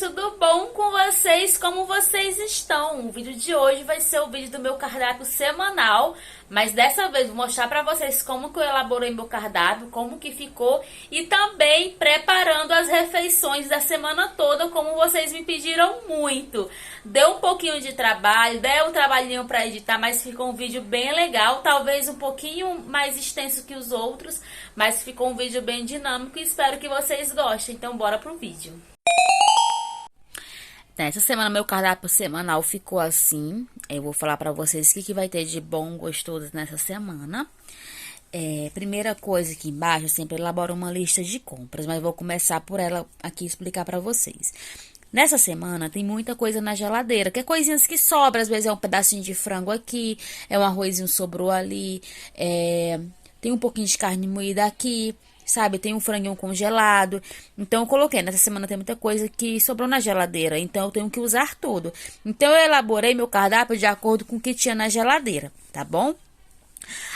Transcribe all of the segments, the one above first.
tudo bom com vocês? Como vocês estão? O vídeo de hoje vai ser o vídeo do meu cardápio semanal, mas dessa vez vou mostrar pra vocês como que eu elaborei meu cardápio, como que ficou e também preparando as refeições da semana toda, como vocês me pediram muito. Deu um pouquinho de trabalho, deu um trabalhinho pra editar, mas ficou um vídeo bem legal, talvez um pouquinho mais extenso que os outros, mas ficou um vídeo bem dinâmico e espero que vocês gostem. Então bora pro vídeo. Nessa semana, meu cardápio semanal ficou assim. Eu vou falar pra vocês o que vai ter de bom, gostoso nessa semana. Primeira coisa aqui embaixo, eu sempre elaboro uma lista de compras, mas vou começar por ela aqui explicar pra vocês. Nessa semana, tem muita coisa na geladeira, que é coisinhas que sobram. Às vezes é um pedacinho de frango aqui, é um arrozinho sobrou ali, tem um pouquinho de carne moída aqui, sabe? Tem um franguinho congelado. Então, eu coloquei. Nessa semana tem muita coisa que sobrou na geladeira. Então, eu tenho que usar tudo. Então, eu elaborei meu cardápio de acordo com o que tinha na geladeira, tá bom?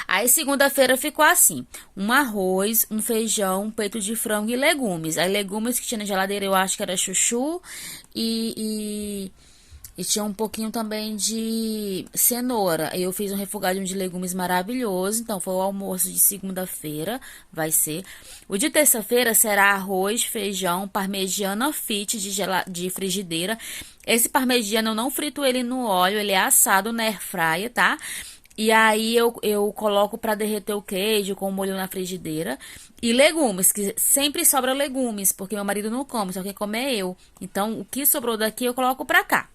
Aí, segunda-feira ficou assim. Um arroz, um feijão, um peito de frango e legumes. Aí, legumes que tinha na geladeira, eu acho que era chuchu e tinha um pouquinho também de cenoura. Aí eu fiz um refogadinho de legumes maravilhoso. Então, foi o almoço de segunda-feira, vai ser. O de terça-feira será arroz, feijão, parmegiana fit de frigideira. Esse parmegiana eu não frito ele no óleo, ele é assado na airfryer, tá? E aí eu coloco pra derreter o queijo com o molho na frigideira. E legumes, que sempre sobra legumes, porque meu marido não come, só quem come é eu. Então, o que sobrou daqui eu coloco pra cá.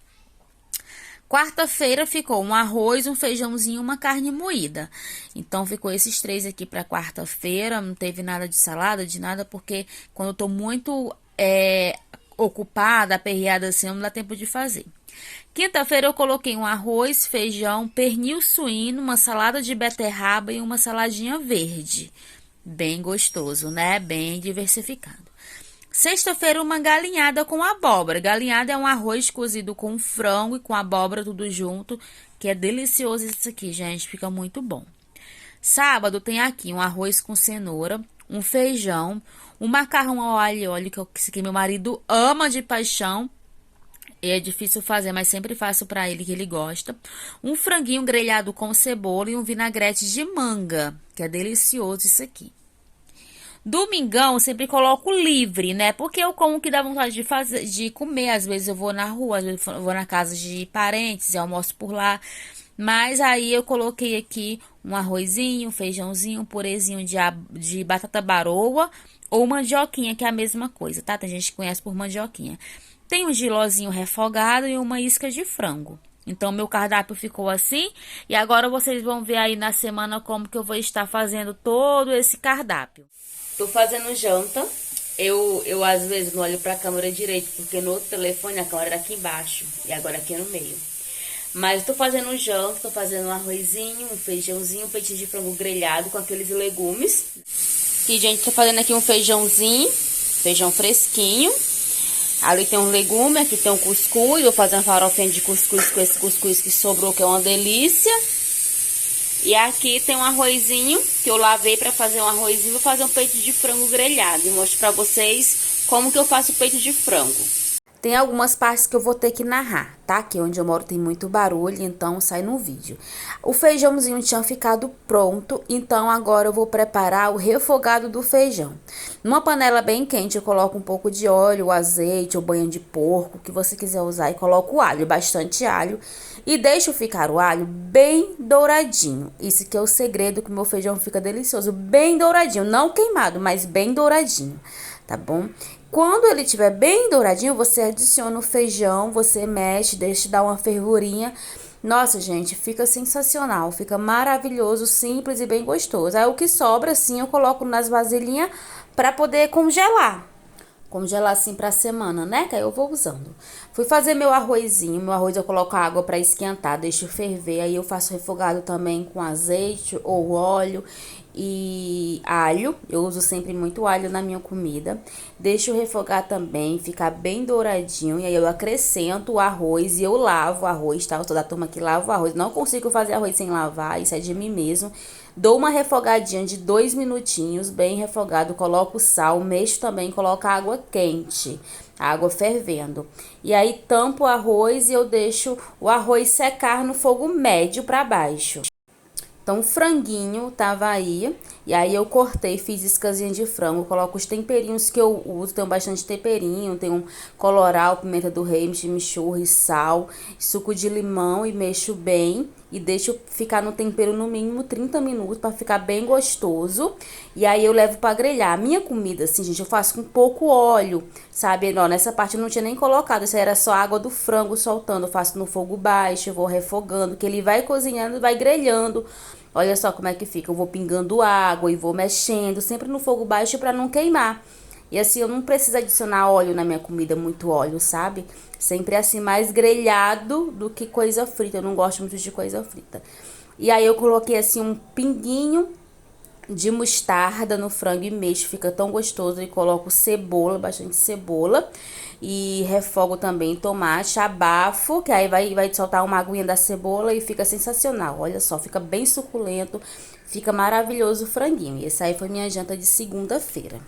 Quarta-feira ficou um arroz, um feijãozinho e uma carne moída. Então, ficou esses três aqui para quarta-feira. Não teve nada de salada, de nada, porque quando eu tô muito ocupada, aperreada assim, não dá tempo de fazer. Quinta-feira eu coloquei um arroz, feijão, pernil suíno, uma salada de beterraba e uma saladinha verde. Bem gostoso, né? Bem diversificado. Sexta-feira, uma galinhada com abóbora. Galinhada é um arroz cozido com frango e com abóbora tudo junto, que é delicioso isso aqui, gente, fica muito bom. Sábado tem aqui um arroz com cenoura, um feijão, um macarrão ao alho e óleo, que meu marido ama de paixão. É difícil fazer, mas sempre faço pra ele, que ele gosta. Um franguinho grelhado com cebola e um vinagrete de manga, que é delicioso isso aqui. Domingão, eu sempre coloco livre, né? Porque eu como que dá vontade de fazer, de comer. Às vezes eu vou na rua, às vezes eu vou na casa de parentes e almoço por lá. Mas aí eu coloquei aqui um arrozinho, um feijãozinho, um purezinho de batata baroa ou mandioquinha, que é a mesma coisa, tá? Tem gente que conhece por mandioquinha. Tem um gilozinho refogado e uma isca de frango. Então, meu cardápio ficou assim. E agora vocês vão ver aí na semana como que eu vou estar fazendo todo esse cardápio. Tô fazendo janta. Eu às vezes não olho pra câmera direito, porque no outro telefone a câmera era aqui embaixo e agora aqui no meio. Mas tô fazendo janta, tô fazendo um arrozinho, um feijãozinho, um peitinho de frango grelhado com aqueles legumes. E, gente, tô fazendo aqui um feijãozinho, feijão fresquinho. Ali tem um legume, aqui tem um cuscuz. Vou fazer uma farofinha de cuscuz com esse cuscuz que sobrou, que é uma delícia. E aqui tem um arrozinho, que eu lavei pra fazer um arrozinho. Vou fazer um peito de frango grelhado e mostro pra vocês como que eu faço o peito de frango. Tem algumas partes que eu vou ter que narrar, tá? Aqui onde eu moro tem muito barulho, então sai no vídeo. O feijãozinho tinha ficado pronto, então agora eu vou preparar o refogado do feijão. Numa panela bem quente eu coloco um pouco de óleo, azeite ou banha de porco, o que você quiser usar, e coloco o alho, bastante alho. E deixo ficar o alho bem douradinho. Isso que é o segredo, que o meu feijão fica delicioso, bem douradinho, não queimado, mas bem douradinho, tá bom? Quando ele estiver bem douradinho, você adiciona o feijão, você mexe, deixa dar uma fervurinha. Nossa, gente, fica sensacional, fica maravilhoso, simples e bem gostoso. Aí o que sobra, assim, eu coloco nas vasilhinhas para poder congelar. Congelar assim pra semana, né? Que aí eu vou usando. Fui fazer meu arrozinho. Meu arroz eu coloco a água pra esquentar, deixo ferver. Aí eu faço refogado também com azeite ou óleo e alho. Eu uso sempre muito alho na minha comida. Deixo refogar também, ficar bem douradinho. E aí eu acrescento o arroz e eu lavo o arroz, tá? Eu sou da turma que lava o arroz. Não consigo fazer arroz sem lavar, isso é de mim mesmo. Dou uma refogadinha de 2 minutinhos, bem refogado, coloco sal, mexo também, coloco água quente. a água fervendo. E aí tampo o arroz e eu deixo o arroz secar no fogo médio para baixo. Então, o franguinho tava aí, e aí eu cortei, fiz iscazinha de frango, coloco os temperinhos que eu uso, tenho bastante temperinho, tenho colorau, pimenta do reino, chimichurri, sal, suco de limão e mexo bem e deixo ficar no tempero no mínimo 30 minutos para ficar bem gostoso. E aí eu levo para grelhar. A minha comida, assim, gente, eu faço com pouco óleo, sabe? Não, nessa parte eu não tinha nem colocado, isso aí era só a água do frango soltando. Eu faço no fogo baixo, eu vou refogando, que ele vai cozinhando, vai grelhando. Olha só como é que fica. Eu vou pingando água e vou mexendo, sempre no fogo baixo para não queimar. E assim, eu não preciso adicionar óleo na minha comida, muito óleo, sabe? Sempre assim, mais grelhado do que coisa frita. Eu não gosto muito de coisa frita. E aí eu coloquei assim um pinguinho de mostarda no frango e mexo, fica tão gostoso. E coloco cebola, bastante cebola. E refogo também tomate, abafo, que aí vai soltar uma aguinha da cebola e fica sensacional. Olha só, fica bem suculento, fica maravilhoso o franguinho. E essa aí foi minha janta de segunda-feira.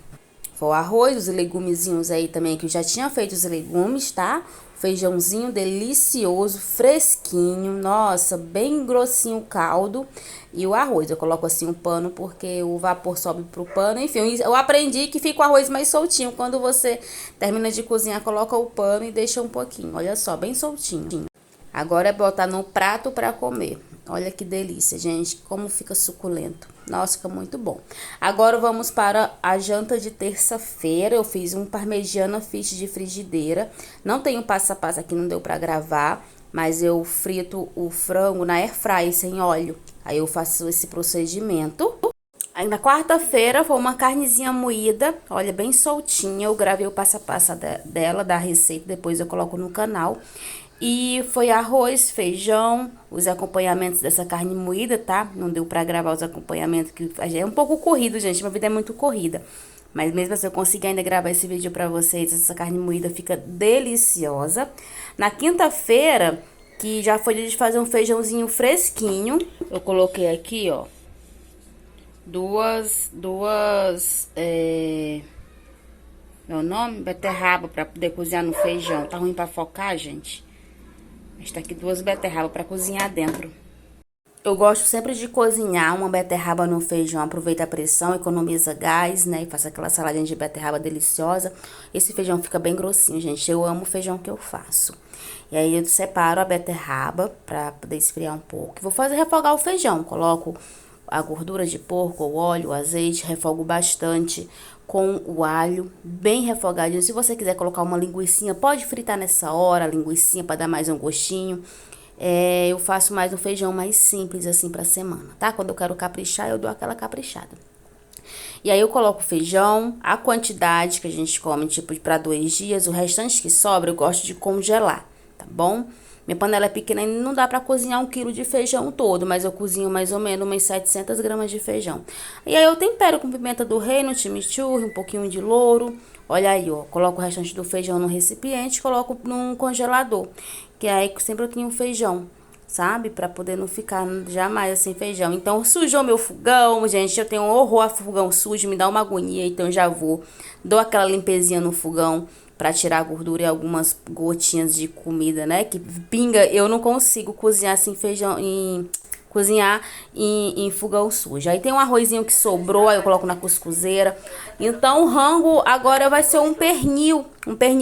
Foi o arroz, os legumezinhos aí também, que eu já tinha feito os legumes, tá? Feijãozinho delicioso, fresquinho, nossa, bem grossinho o caldo. E o arroz, eu coloco assim um pano porque o vapor sobe pro pano. Enfim, eu aprendi que fica o arroz mais soltinho. Quando você termina de cozinhar, coloca o pano e deixa um pouquinho. Olha só, bem soltinho. Agora é botar no prato para comer. Olha que delícia, gente, como fica suculento. Nossa, fica muito bom. Agora vamos para a janta de terça-feira. Eu fiz um parmegiana fish de frigideira. Não tenho passo a passo aqui, não deu para gravar, mas eu frito o frango na airfryer sem óleo. Aí eu faço esse procedimento. Aí na quarta-feira foi uma carnezinha moída, olha, bem soltinha. Eu gravei o passo a passo dela, da receita, depois eu coloco no canal. E foi arroz, feijão, os acompanhamentos dessa carne moída, tá? Não deu pra gravar os acompanhamentos, que é um pouco corrido, gente, minha vida é muito corrida. Mas mesmo assim eu consegui ainda gravar esse vídeo pra vocês, essa carne moída fica deliciosa. Na quinta-feira, que já foi dia de fazer um feijãozinho fresquinho, eu coloquei aqui, ó, meu nome? Beterraba pra poder cozinhar no feijão. Tá ruim pra focar, gente? Mas tá aqui 2 beterrabas pra cozinhar dentro. Eu gosto sempre de cozinhar uma beterraba no feijão. Aproveita a pressão, economiza gás, né? E faço aquela saladinha de beterraba deliciosa. Esse feijão fica bem grossinho, gente. Eu amo o feijão que eu faço. E aí eu separo a beterraba pra poder esfriar um pouco. Vou fazer refogar o feijão. Coloco a gordura de porco, o óleo, o azeite, refogo bastante com o alho, bem refogadinho. Se você quiser colocar uma linguicinha, pode fritar nessa hora a linguicinha para dar mais um gostinho. Eu faço mais um feijão mais simples assim pra semana, tá? Quando eu quero caprichar, eu dou aquela caprichada. E aí eu coloco o feijão, a quantidade que a gente come, tipo, para 2 dias. O restante que sobra, eu gosto de congelar, tá bom? Minha panela é pequena e não dá pra cozinhar 1 quilo de feijão todo, mas eu cozinho mais ou menos umas 700 gramas de feijão. E aí eu tempero com pimenta do reino, chimichurri, um pouquinho de louro. Olha aí, ó, coloco o restante do feijão no recipiente, coloco num congelador, que aí sempre eu tenho feijão, sabe? Pra poder não ficar jamais sem feijão. Então, sujou meu fogão, gente. Eu tenho um horror a fogão sujo, me dá uma agonia. Então, já dou aquela limpezinha no fogão pra tirar a gordura e algumas gotinhas de comida, né? Que pinga, eu não consigo cozinhar assim feijão em fogão sujo. Aí tem um arrozinho que sobrou, aí eu coloco na cuscuzeira. Então o rango agora vai ser um pernil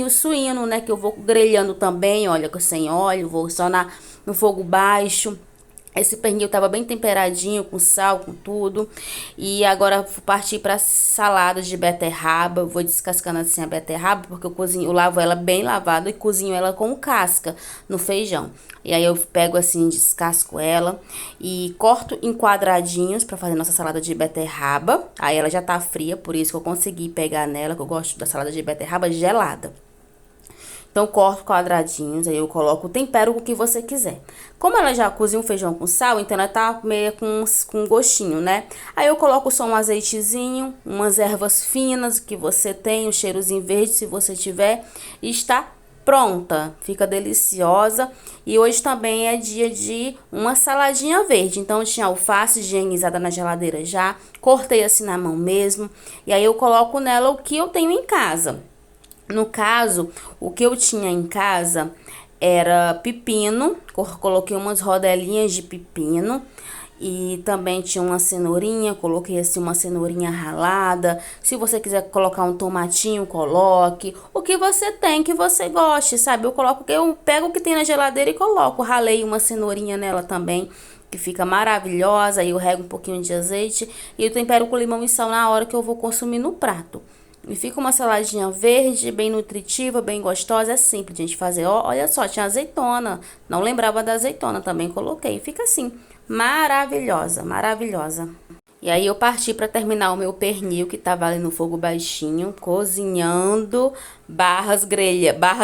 suíno, né? Que eu vou grelhando também, olha, sem óleo, vou só no fogo baixo. Esse pernil tava bem temperadinho, com sal, com tudo. E agora vou partir para salada de beterraba. Eu vou descascando assim a beterraba, porque eu lavo ela bem lavada e cozinho ela com casca no feijão. E aí eu pego assim, descasco ela e corto em quadradinhos para fazer nossa salada de beterraba. Aí ela já tá fria, por isso que eu consegui pegar nela, que eu gosto da salada de beterraba gelada. Então, corto quadradinhos, aí eu coloco o tempero com o que você quiser. Como ela já cozinha um feijão com sal, então ela tá meio com gostinho, né? Aí eu coloco só um azeitezinho, umas ervas finas que você tem, um cheirozinho verde se você tiver, e está pronta. Fica deliciosa. E hoje também é dia de uma saladinha verde. Então, eu tinha alface higienizada na geladeira já, cortei assim na mão mesmo, e aí eu coloco nela o que eu tenho em casa. No caso, o que eu tinha em casa era pepino, coloquei umas rodelinhas de pepino e também tinha uma cenourinha, coloquei assim uma cenourinha ralada. Se você quiser colocar um tomatinho, coloque. O que você tem que você goste, sabe? Eu pego o que tem na geladeira e coloco. Ralei uma cenourinha nela também, que fica maravilhosa. Aí eu rego um pouquinho de azeite e eu tempero com limão e sal na hora que eu vou consumir no prato. E fica uma saladinha verde, bem nutritiva, bem gostosa. É simples de a gente fazer. Ó, olha só, tinha azeitona. Não lembrava da azeitona, também coloquei. Fica assim, maravilhosa, maravilhosa. E aí eu parti para terminar o meu pernil, que tava ali no fogo baixinho, cozinhando, barra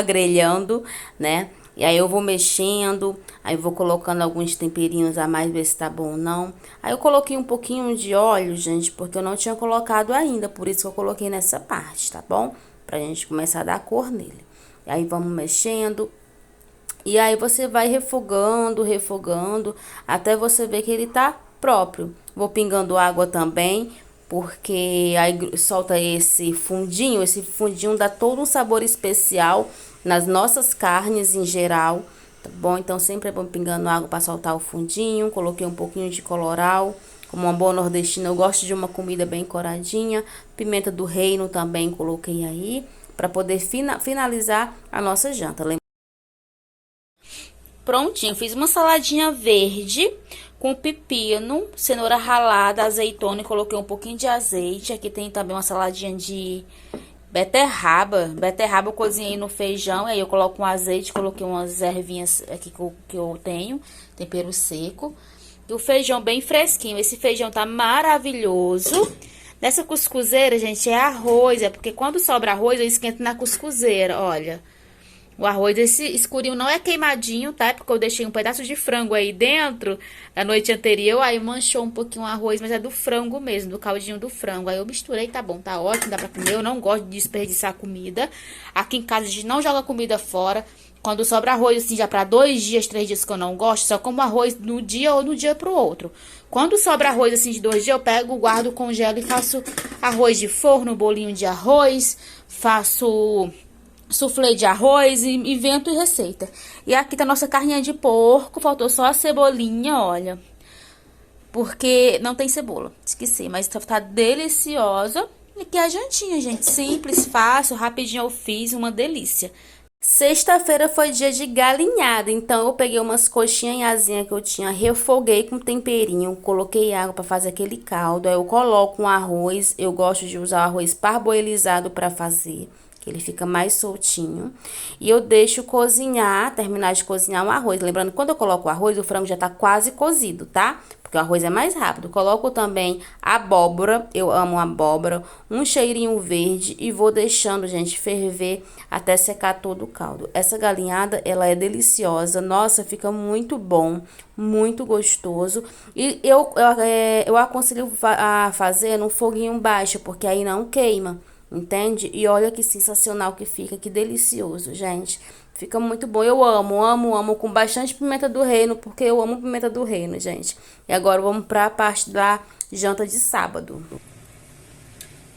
grelhando, né? E aí eu vou mexendo, aí vou colocando alguns temperinhos a mais, ver se tá bom ou não. Aí eu coloquei um pouquinho de óleo, gente, porque eu não tinha colocado ainda, por isso que eu coloquei nessa parte, tá bom? Pra gente começar a dar cor nele. E aí vamos mexendo. E aí você vai refogando, refogando, até você ver que ele tá próprio. Vou pingando água também, porque aí solta esse fundinho dá todo um sabor especial nas nossas carnes em geral, tá bom? Então sempre é bom pingando água para soltar o fundinho. Coloquei um pouquinho de colorau, como uma boa nordestina, eu gosto de uma comida bem coradinha. Pimenta do reino também coloquei aí, para poder finalizar a nossa janta. Prontinho, fiz uma saladinha verde com pepino, cenoura ralada, azeitona e coloquei um pouquinho de azeite. Aqui tem também uma saladinha de beterraba. Beterraba eu cozinhei no feijão, aí eu coloco um azeite, coloquei umas ervinhas aqui que eu tenho, tempero seco. E o feijão bem fresquinho, esse feijão tá maravilhoso. Nessa cuscuzeira, gente, é arroz, é porque quando sobra arroz eu esquento na cuscuzeira, olha. O arroz, esse escurinho não é queimadinho, tá? É porque eu deixei um pedaço de frango aí dentro da noite anterior, aí manchou um pouquinho o arroz, mas é do frango mesmo, do caldinho do frango. Aí eu misturei, tá bom, tá ótimo, dá pra comer. Eu não gosto de desperdiçar comida. Aqui em casa a gente não joga comida fora. Quando sobra arroz, assim, já pra 2 dias, 3 dias que eu não gosto, só como arroz no dia ou no dia pro outro. Quando sobra arroz, assim, de 2 dias, eu pego, guardo, congelo e faço arroz de forno, bolinho de arroz, faço soufflé de arroz e invento receita. E aqui tá nossa carninha de porco, faltou só a cebolinha, olha. Porque não tem cebola, esqueci, mas tá deliciosa. E aqui é a jantinha, gente, simples, fácil, rapidinho eu fiz, uma delícia. Sexta-feira foi dia de galinhada, então eu peguei umas coxinhas em asinha que eu tinha, refoguei com temperinho, coloquei água para fazer aquele caldo, aí eu coloco um arroz, eu gosto de usar o arroz parboilizado para fazer, que ele fica mais soltinho, e eu deixo cozinhar, terminar de cozinhar o arroz, lembrando que quando eu coloco o arroz, o frango já tá quase cozido, tá? Porque o arroz é mais rápido. Coloco também abóbora, eu amo abóbora, um cheirinho verde e vou deixando, gente, ferver até secar todo o caldo. Essa galinhada, ela é deliciosa, nossa, fica muito bom, muito gostoso. E eu aconselho a fazer no foguinho baixo, porque aí não queima, entende? E olha que sensacional que fica, que delicioso, gente. Fica muito bom. Eu amo, amo, amo com bastante pimenta do reino, porque eu amo pimenta do reino, gente. E agora vamos para a parte da janta de sábado.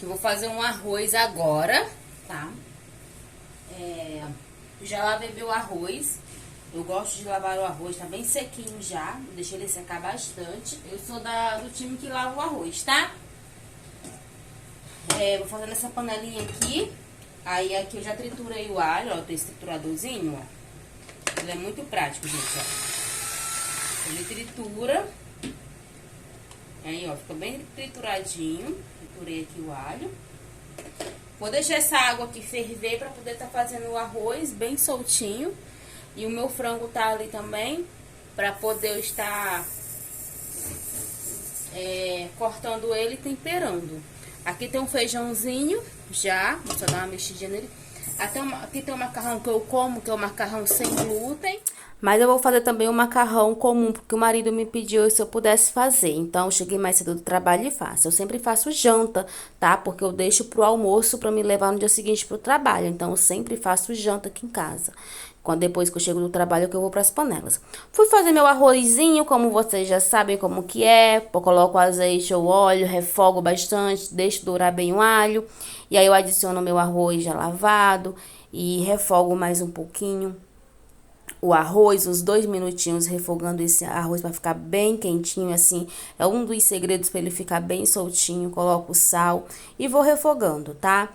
Eu vou fazer um arroz agora, tá? Já lavei meu arroz. Eu gosto de lavar o arroz, tá bem sequinho já. Deixei ele secar bastante. Eu sou do time que lava o arroz, tá? Vou fazer nessa panelinha aqui. Aí aqui eu já triturei o alho, ó, tem esse trituradorzinho, ó. Ele é muito prático, gente, ó. Ele tritura. Aí, ó, fica bem trituradinho. Triturei aqui o alho. Vou deixar essa água aqui ferver pra poder tá fazendo o arroz bem soltinho. E o meu frango tá ali também, pra poder eu estar cortando ele e temperando. Aqui tem um feijãozinho, já, vou só dar uma mexidinha nele. Aqui tem um macarrão que eu como, que é o macarrão sem glúten. Mas eu vou fazer também um macarrão comum, porque o marido me pediu se eu pudesse fazer. Então, eu cheguei mais cedo do trabalho e faço. Eu sempre faço janta, tá? Porque eu deixo pro almoço pra me levar no dia seguinte pro trabalho. Então, eu sempre faço janta aqui em casa. Depois que eu chego do trabalho que eu vou para as panelas. Fui fazer meu arrozinho, como vocês já sabem como que é. Eu coloco azeite ou óleo, refogo bastante, deixo dourar bem o alho. E aí eu adiciono meu arroz já lavado e refogo mais um pouquinho o arroz, uns 2 minutinhos refogando esse arroz para ficar bem quentinho assim. É um dos segredos para ele ficar bem soltinho. Coloco sal e vou refogando, tá?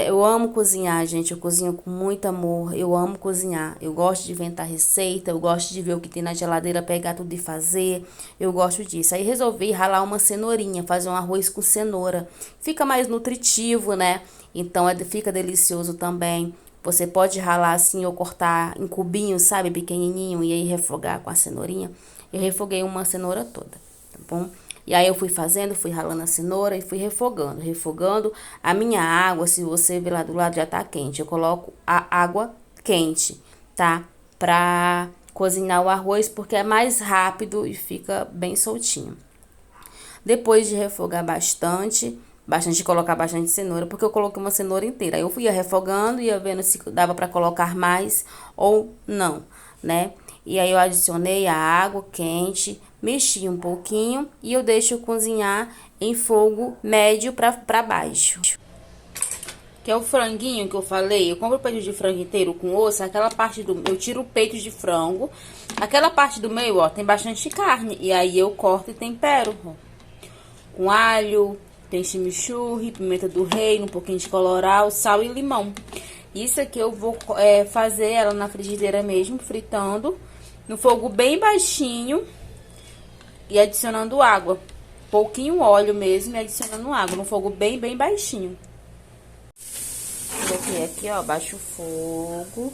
Eu amo cozinhar, gente. Eu cozinho com muito amor. Eu amo cozinhar. Eu gosto de inventar receita. Eu gosto de ver o que tem na geladeira, pegar tudo e fazer. Eu gosto disso. Aí resolvi ralar uma cenourinha, fazer um arroz com cenoura. Fica mais nutritivo, né? Então fica delicioso também. Você pode ralar assim ou cortar em cubinhos, sabe, pequenininho, e aí refogar com a cenourinha. Eu refoguei uma cenoura toda, tá bom? E aí eu fui fazendo, fui ralando a cenoura e fui refogando. Refogando a minha água, se você ver lá do lado já tá quente. Eu coloco a água quente, tá? Pra cozinhar o arroz, porque é mais rápido e fica bem soltinho. Depois de refogar bastante, colocar bastante cenoura, porque eu coloquei uma cenoura inteira. Aí eu ia refogando, ia vendo se dava para colocar mais ou não, né? E aí eu adicionei a água quente, mexi um pouquinho e eu deixo cozinhar em fogo médio para baixo. Que é o franguinho que eu falei, eu compro o peito de frango inteiro com osso, aquela parte eu tiro o peito de frango, aquela parte do meio, ó, tem bastante carne, e aí eu corto e tempero, ó, com alho, tem chimichurri, pimenta do reino, um pouquinho de colorau, sal e limão. Isso aqui eu vou fazer ela na frigideira mesmo, fritando, no fogo bem baixinho e adicionando água. Pouquinho óleo mesmo e adicionando água, no fogo bem baixinho. Coloquei aqui, ó, baixo o fogo.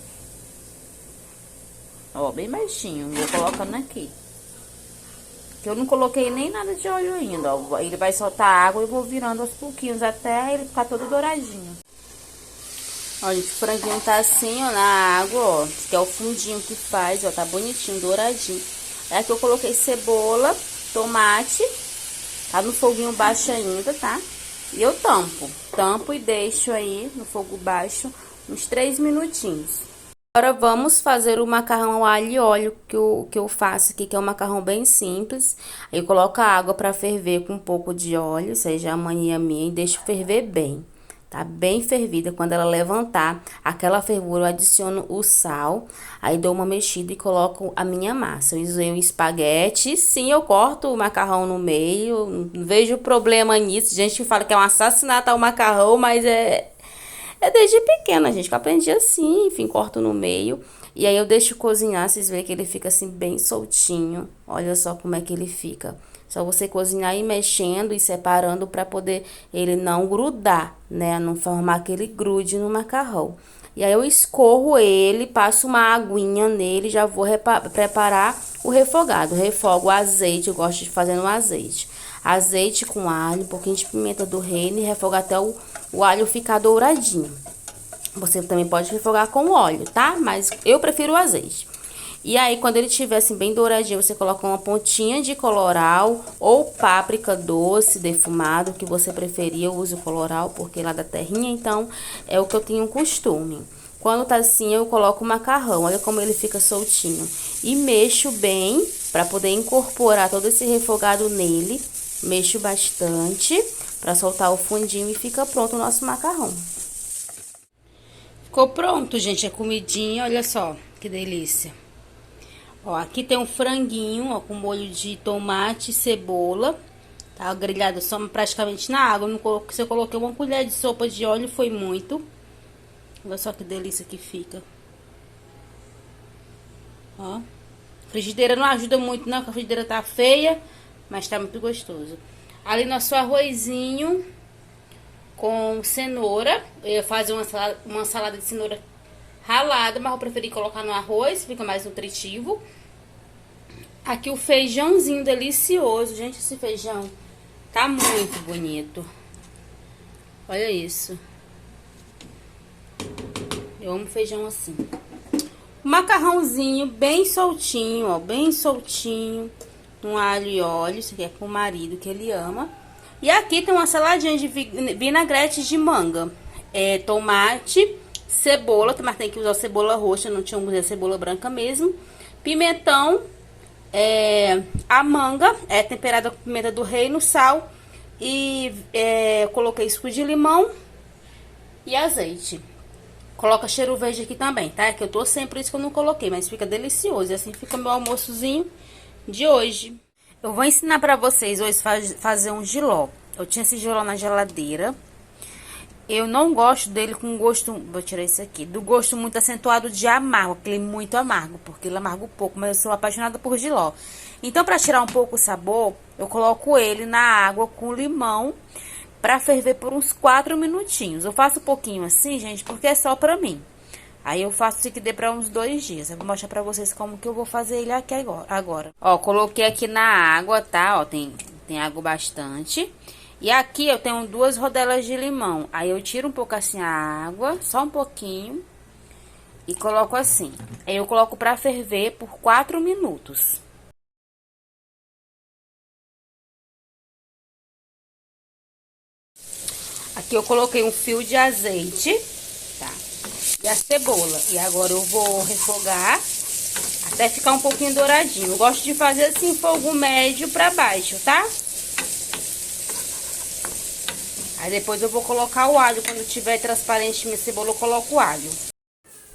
Ó, bem baixinho, vou colocando aqui. Que eu não coloquei nem nada de óleo ainda, ó. Ele vai soltar água e eu vou virando aos pouquinhos até ele ficar todo douradinho. Ó, gente, o franguinho tá assim, ó, na água, ó. Que é o fundinho que faz, ó, tá bonitinho, douradinho. Aí aqui eu coloquei cebola, tomate, tá no foguinho baixo ainda, tá? E eu tampo e deixo aí no fogo baixo uns 3 minutinhos. Agora vamos fazer o macarrão ao alho e óleo que eu faço aqui, que é um macarrão bem simples. Aí eu coloco a água para ferver com um pouco de óleo, seja a mania minha, e deixo ferver bem. Tá bem fervida. Quando ela levantar aquela fervura, eu adiciono o sal, aí dou uma mexida e coloco a minha massa. Eu usei um espaguete, sim, eu corto o macarrão no meio, não vejo problema nisso. Gente que fala que é um assassinato ao macarrão, mas é desde pequena, gente, que eu aprendi assim, enfim, corto no meio. E aí eu deixo cozinhar, vocês veem que ele fica assim bem soltinho. Olha só como é que ele fica. Só você cozinhar e mexendo e separando para poder ele não grudar, né? Não formar aquele grude no macarrão. E aí eu escorro ele, passo uma aguinha nele, já vou preparar o refogado. Refogo o azeite, eu gosto de fazer no azeite. Azeite com alho, um pouquinho de pimenta do reino e refogar até o alho ficar douradinho. Você também pode refogar com óleo, tá? Mas eu prefiro o azeite. E aí, quando ele estiver assim bem douradinho, você coloca uma pontinha de colorau ou páprica doce, defumado, o que você preferir. Eu uso colorau porque lá da terrinha, então é o que eu tenho costume. Quando tá assim, eu coloco o macarrão. Olha como ele fica soltinho. E mexo bem para poder incorporar todo esse refogado nele. Mexo bastante para soltar o fundinho e fica pronto o nosso macarrão. Ficou pronto, gente, a comidinha. Olha só que delícia. Ó, aqui tem um franguinho, ó, com molho de tomate e cebola. Tá grelhado só praticamente na água. Não coloquei, se eu coloquei uma colher de sopa de óleo, foi muito. Olha só que delícia que fica. Ó. Frigideira não ajuda muito não, porque a frigideira tá feia, mas tá muito gostoso. Ali nosso arrozinho com cenoura. Eu ia fazer uma salada de cenoura ralada, mas eu preferi colocar no arroz, fica mais nutritivo. Aqui o feijãozinho delicioso. Gente, esse feijão tá muito bonito. Olha isso. Eu amo feijão assim. Macarrãozinho bem soltinho, ó, bem soltinho. Um alho e óleo, isso aqui é pro marido que ele ama. E aqui tem uma saladinha de vinagrete de manga. Tomate, cebola, mas tem que usar cebola roxa, não tinha que usar cebola branca mesmo. Pimentão, a manga, temperada com pimenta do reino, sal e coloquei suco de limão e azeite. Coloca cheiro verde aqui também, tá? É que eu tô sempre isso que eu não coloquei, mas fica delicioso. E assim fica meu almoçozinho de hoje. Eu vou ensinar pra vocês hoje fazer um jiló. Eu tinha esse jiló na geladeira. Eu não gosto dele com gosto, vou tirar isso aqui, do gosto muito acentuado de amargo, aquele muito amargo, porque ele amarga um pouco, mas eu sou apaixonada por jiló. Então, pra tirar um pouco o sabor, eu coloco ele na água com limão pra ferver por uns 4 minutinhos. Eu faço um pouquinho assim, gente, porque é só pra mim. Aí eu faço isso que dê pra uns 2 dias. Eu vou mostrar pra vocês como que eu vou fazer ele aqui agora. Ó, coloquei aqui na água, tá? Ó, tem água bastante. E aqui eu tenho 2 rodelas de limão. Aí eu tiro um pouco assim a água, só um pouquinho. E coloco assim. Aí eu coloco pra ferver por 4 minutos. Aqui eu coloquei um fio de azeite, tá? E a cebola. E agora eu vou refogar até ficar um pouquinho douradinho. Eu gosto de fazer assim, fogo médio pra baixo, tá? Aí depois eu vou colocar o alho. Quando tiver transparente minha cebola, eu coloco o alho.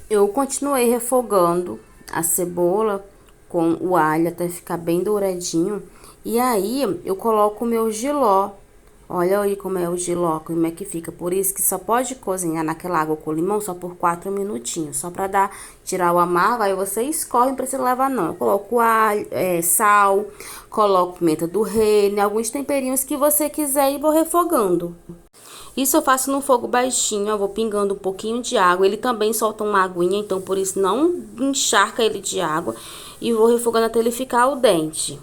Eu continuei refogando a cebola com o alho até ficar bem douradinho. E aí eu coloco o meu jiló. Olha aí como é o jiló, como é que fica. Por isso que só pode cozinhar naquela água com limão só por 4 minutinhos. Só pra tirar o amargo, aí você escorre, não precisa levar não. Eu coloco alho, sal, coloco pimenta do reino, alguns temperinhos que você quiser e vou refogando. Isso eu faço no fogo baixinho, eu vou pingando um pouquinho de água. Ele também solta uma aguinha, então por isso não encharca ele de água. E vou refogando até ele ficar al dente.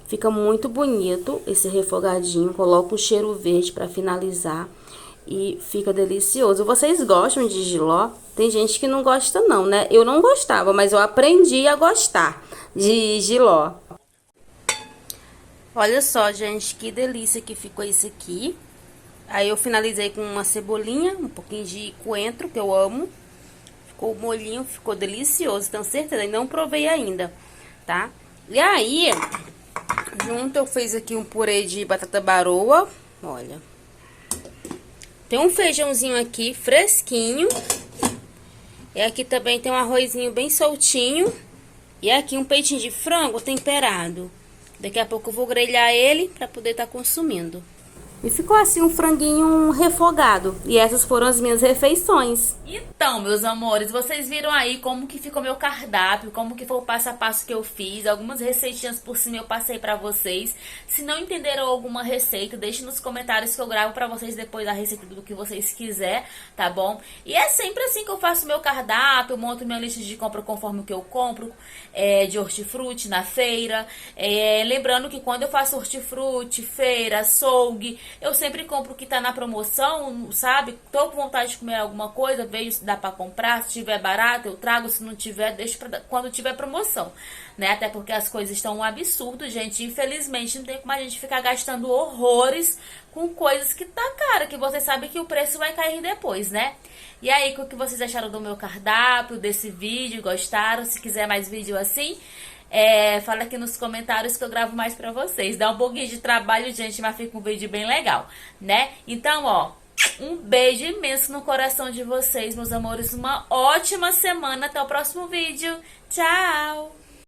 Fica muito bonito esse refogadinho. Coloco um cheiro verde para finalizar e fica delicioso. Vocês gostam de jiló? Tem gente que não gosta não, né? Eu não gostava, mas eu aprendi a gostar de jiló. Olha só, gente, que delícia que ficou isso aqui. Aí eu finalizei com uma cebolinha, um pouquinho de coentro, que eu amo. Ficou o molhinho, ficou delicioso, tenho certeza. E não provei ainda, tá? E aí, junto eu fiz aqui um purê de batata baroa, olha. Tem um feijãozinho aqui, fresquinho. E aqui também tem um arrozinho bem soltinho. E aqui um peitinho de frango temperado. Daqui a pouco eu vou grelhar ele pra poder estar consumindo. E ficou assim um franguinho refogado. E essas foram as minhas refeições. Então, meus amores, vocês viram aí como que ficou meu cardápio, como que foi o passo a passo que eu fiz. Algumas receitinhas por cima eu passei pra vocês. Se não entenderam alguma receita, deixe nos comentários que eu gravo pra vocês depois a receita do que vocês quiserem, tá bom? E é sempre assim que eu faço meu cardápio, eu monto minha lista de compra conforme o que eu compro, de hortifruti na feira. Lembrando que quando eu faço hortifruti, feira, açougue, eu sempre compro o que tá na promoção, sabe? Tô com vontade de comer alguma coisa, vejo se dá pra comprar. Se tiver barato, eu trago. Se não tiver, deixo pra quando tiver promoção, né? Até porque as coisas estão um absurdo, gente. Infelizmente, não tem como a gente ficar gastando horrores com coisas que tá cara, que você sabe que o preço vai cair depois, né? E aí, o que vocês acharam do meu cardápio, desse vídeo? Gostaram? Se quiser mais vídeo assim, fala aqui nos comentários que eu gravo mais pra vocês. Dá um pouquinho de trabalho, gente, mas fica um vídeo bem legal, né? Então, ó, um beijo imenso no coração de vocês, meus amores. Uma ótima semana. Até o próximo vídeo. Tchau!